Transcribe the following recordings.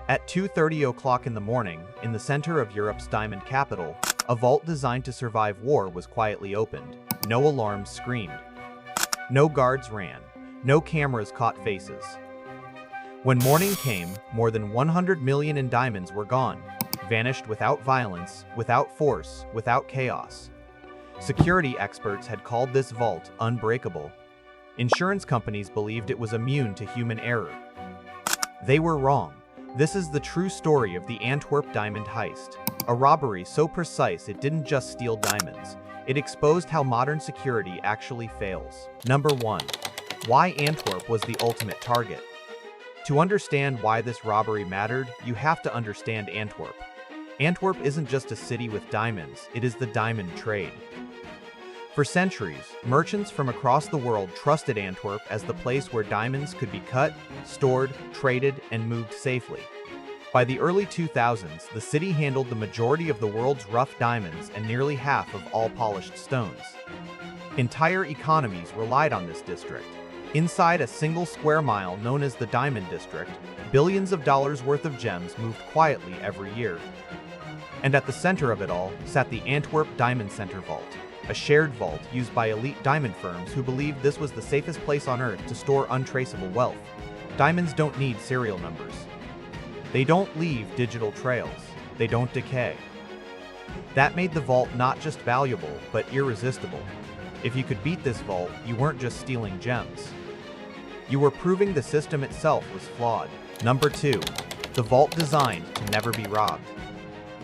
At 2:30 o'clock in the morning, in the center of Europe's diamond capital, a vault designed to survive war was quietly opened. No alarms screamed. No guards ran. No cameras caught faces. When morning came, more than 100 million in diamonds were gone, vanished without violence, without force, without chaos. Security experts had called this vault unbreakable. Insurance companies believed it was immune to human error. They were wrong. This is the true story of the Antwerp diamond heist. A robbery so precise it didn't just steal diamonds, it exposed how modern security actually fails. Number 1. Why Antwerp was the ultimate target. To understand why this robbery mattered, you have to understand Antwerp. Antwerp isn't just a city with diamonds, it is the diamond trade. For centuries, merchants from across the world trusted Antwerp as the place where diamonds could be cut, stored, traded, and moved safely. By the early 2000s, the city handled the majority of the world's rough diamonds and nearly half of all polished stones. Entire economies relied on this district. Inside a single square mile known as the Diamond District, billions of dollars worth of gems moved quietly every year. And at the center of it all sat the Antwerp Diamond Center Vault, a shared vault used by elite diamond firms who believed this was the safest place on Earth to store untraceable wealth. Diamonds don't need serial numbers. They don't leave digital trails. They don't decay. That made the vault not just valuable, but irresistible. If you could beat this vault, you weren't just stealing gems. You were proving the system itself was flawed. Number 2. The vault designed to never be robbed.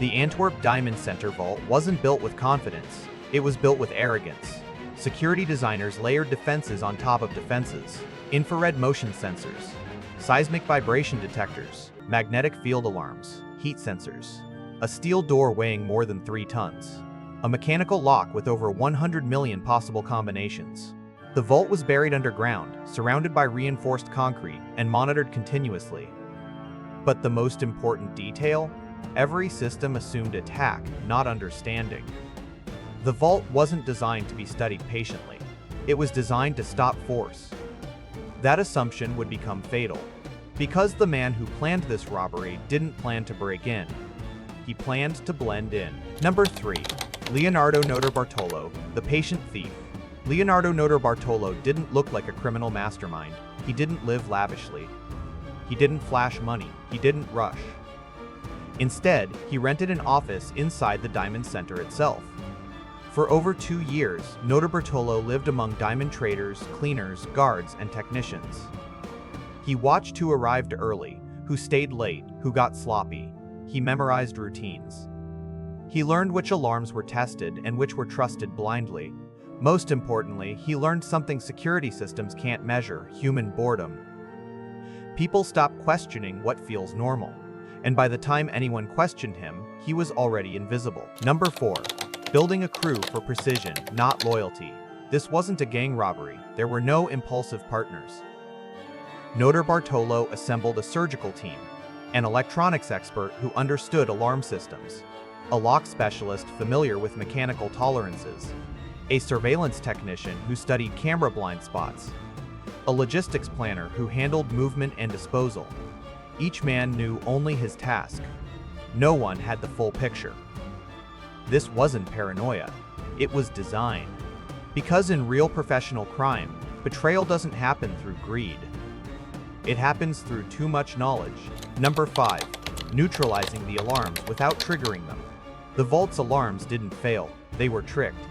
The Antwerp Diamond Center Vault wasn't built with confidence. It was built with arrogance. Security designers layered defenses on top of defenses. Infrared motion sensors, seismic vibration detectors, magnetic field alarms, heat sensors, a steel door weighing more than 3 tons, a mechanical lock with over 100 million possible combinations. The vault was buried underground, surrounded by reinforced concrete, and monitored continuously. But the most important detail? Every system assumed attack, not understanding. The vault wasn't designed to be studied patiently. It was designed to stop force. That assumption would become fatal, because the man who planned this robbery didn't plan to break in. He planned to blend in. Number 3. Leonardo Notarbartolo, the patient thief. Leonardo Notarbartolo didn't look like a criminal mastermind. He didn't live lavishly. He didn't flash money. He didn't rush. Instead, he rented an office inside the Diamond Center itself. For over 2 years, Notarbartolo lived among diamond traders, cleaners, guards, and technicians. He watched who arrived early, who stayed late, who got sloppy. He memorized routines. He learned which alarms were tested and which were trusted blindly. Most importantly, he learned something security systems can't measure: human boredom. People stop questioning what feels normal, and by the time anyone questioned him, he was already invisible. Number 4. Building a crew for precision, not loyalty. This wasn't a gang robbery. There were no impulsive partners. Notarbartolo assembled a surgical team, an electronics expert who understood alarm systems, a lock specialist familiar with mechanical tolerances, a surveillance technician who studied camera blind spots, a logistics planner who handled movement and disposal. Each man knew only his task. No one had the full picture. This wasn't paranoia. It was design. Because in real professional crime, betrayal doesn't happen through greed. It happens through too much knowledge. Number 5. Neutralizing the alarms without triggering them. The vault's alarms didn't fail. They were tricked.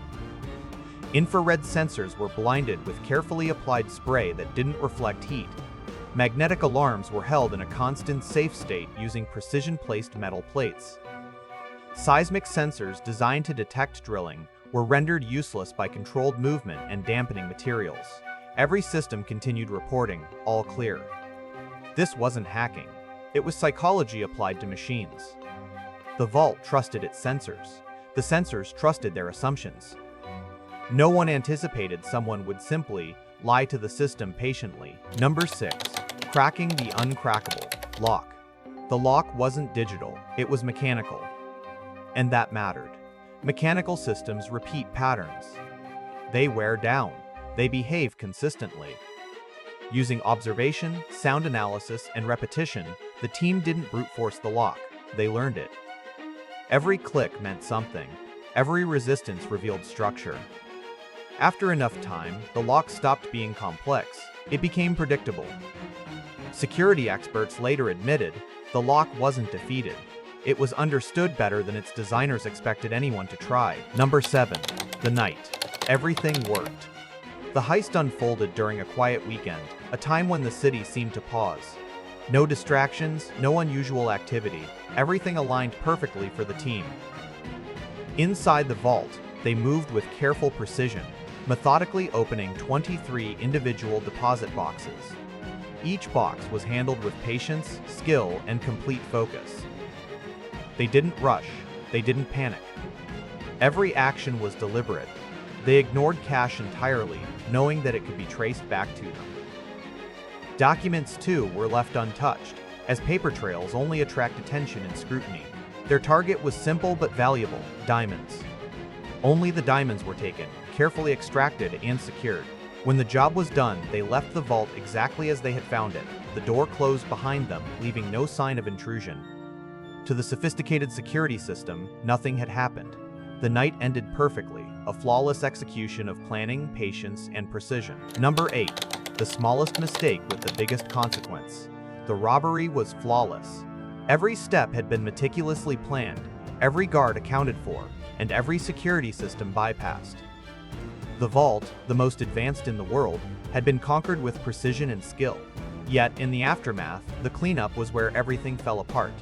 Infrared sensors were blinded with carefully applied spray that didn't reflect heat. Magnetic alarms were held in a constant safe state using precision-placed metal plates. Seismic sensors designed to detect drilling were rendered useless by controlled movement and dampening materials. Every system continued reporting, all clear. This wasn't hacking. It was psychology applied to machines. The vault trusted its sensors. The sensors trusted their assumptions. No one anticipated someone would simply lie to the system patiently. Number 6. Cracking the uncrackable lock. The lock wasn't digital, it was mechanical. And that mattered. Mechanical systems repeat patterns. They wear down. They behave consistently. Using observation, sound analysis, and repetition, the team didn't brute force the lock, they learned it. Every click meant something. Every resistance revealed structure. After enough time, the lock stopped being complex. It became predictable. Security experts later admitted the lock wasn't defeated. It was understood better than its designers expected anyone to try. Number 7. The night. Everything worked. The heist unfolded during a quiet weekend, a time when the city seemed to pause. No distractions, no unusual activity. Everything aligned perfectly for the team. Inside the vault, they moved with careful precision, methodically opening 23 individual deposit boxes. Each box was handled with patience, skill, and complete focus. They didn't rush, they didn't panic. Every action was deliberate. They ignored cash entirely, knowing that it could be traced back to them. Documents, too, were left untouched, as paper trails only attract attention and scrutiny. Their target was simple but valuable: diamonds. Only the diamonds were taken, carefully extracted and secured. When the job was done, they left the vault exactly as they had found it. The door closed behind them, leaving no sign of intrusion. To the sophisticated security system, nothing had happened. The night ended perfectly, a flawless execution of planning, patience, and precision. Number 8. The smallest mistake with the biggest consequence. The robbery was flawless. Every step had been meticulously planned, every guard accounted for, and every security system bypassed. The vault, the most advanced in the world, had been conquered with precision and skill. Yet, in the aftermath, the cleanup was where everything fell apart.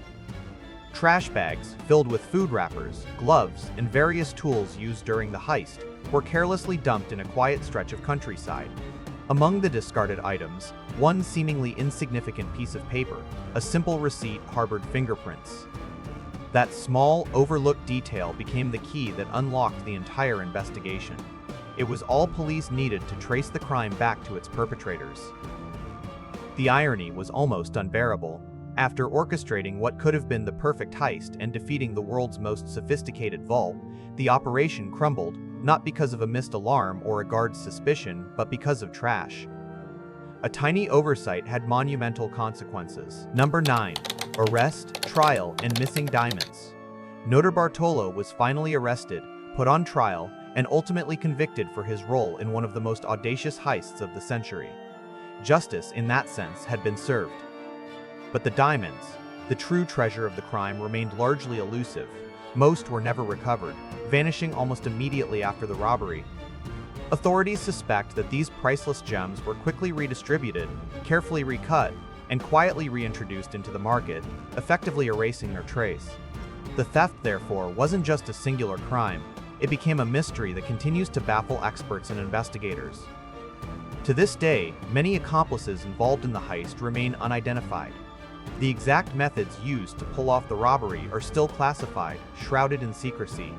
Trash bags, filled with food wrappers, gloves, and various tools used during the heist, were carelessly dumped in a quiet stretch of countryside. Among the discarded items, one seemingly insignificant piece of paper, a simple receipt, harbored fingerprints. That small, overlooked detail became the key that unlocked the entire investigation. It was all police needed to trace the crime back to its perpetrators. The irony was almost unbearable. After orchestrating what could have been the perfect heist and defeating the world's most sophisticated vault, the operation crumbled, not because of a missed alarm or a guard's suspicion, but because of trash. A tiny oversight had monumental consequences. Number 9. Arrest, trial, and missing diamonds. Notar Bartolo was finally arrested, put on trial, and ultimately convicted for his role in one of the most audacious heists of the century. Justice, in that sense, had been served. But the diamonds, the true treasure of the crime, remained largely elusive. Most were never recovered, vanishing almost immediately after the robbery. Authorities suspect that these priceless gems were quickly redistributed, carefully recut, and quietly reintroduced into the market, effectively erasing their trace. The theft, therefore, wasn't just a singular crime. It became a mystery that continues to baffle experts and investigators. To this day, many accomplices involved in the heist remain unidentified. The exact methods used to pull off the robbery are still classified, shrouded in secrecy.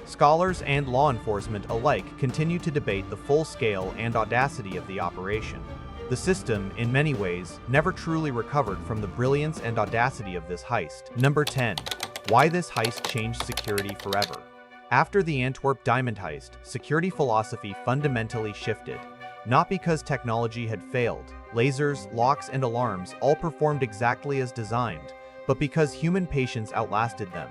Scholars and law enforcement alike continue to debate the full scale and audacity of the operation. The system, in many ways, never truly recovered from the brilliance and audacity of this heist. Number 10. Why this heist changed security forever. After the Antwerp diamond heist, security philosophy fundamentally shifted. Not because technology had failed, lasers, locks, and alarms all performed exactly as designed, but because human patience outlasted them.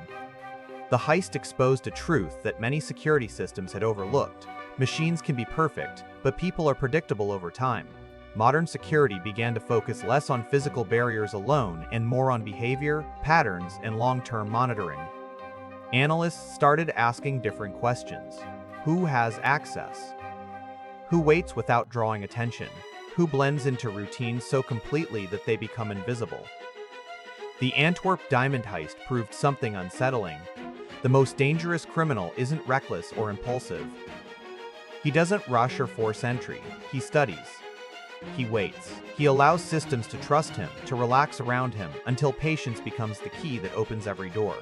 The heist exposed a truth that many security systems had overlooked. Machines can be perfect, but people are predictable over time. Modern security began to focus less on physical barriers alone and more on behavior, patterns, and long-term monitoring. Analysts started asking different questions. Who has access? Who waits without drawing attention? Who blends into routines so completely that they become invisible? The Antwerp diamond heist proved something unsettling. The most dangerous criminal isn't reckless or impulsive. He doesn't rush or force entry. He studies. He waits. He allows systems to trust him, to relax around him, until patience becomes the key that opens every door.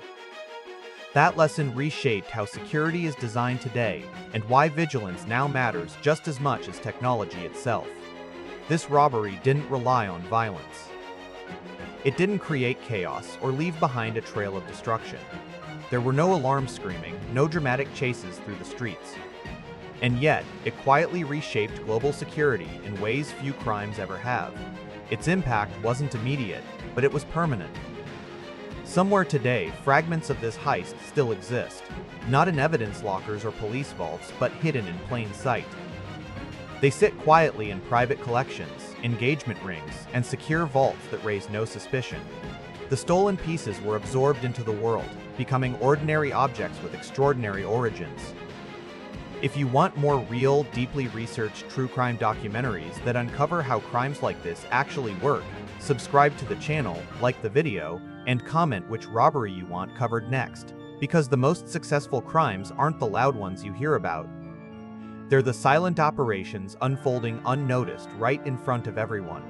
That lesson reshaped how security is designed today, and why vigilance now matters just as much as technology itself. This robbery didn't rely on violence. It didn't create chaos or leave behind a trail of destruction. There were no alarms screaming, no dramatic chases through the streets. And yet, it quietly reshaped global security in ways few crimes ever have. Its impact wasn't immediate, but it was permanent. Somewhere today, fragments of this heist still exist, not in evidence lockers or police vaults, but hidden in plain sight. They sit quietly in private collections, engagement rings, and secure vaults that raise no suspicion. The stolen pieces were absorbed into the world, becoming ordinary objects with extraordinary origins. If you want more real, deeply researched true crime documentaries that uncover how crimes like this actually work, subscribe to the channel, like the video, and comment which robbery you want covered next, because the most successful crimes aren't the loud ones you hear about. They're the silent operations unfolding unnoticed right in front of everyone.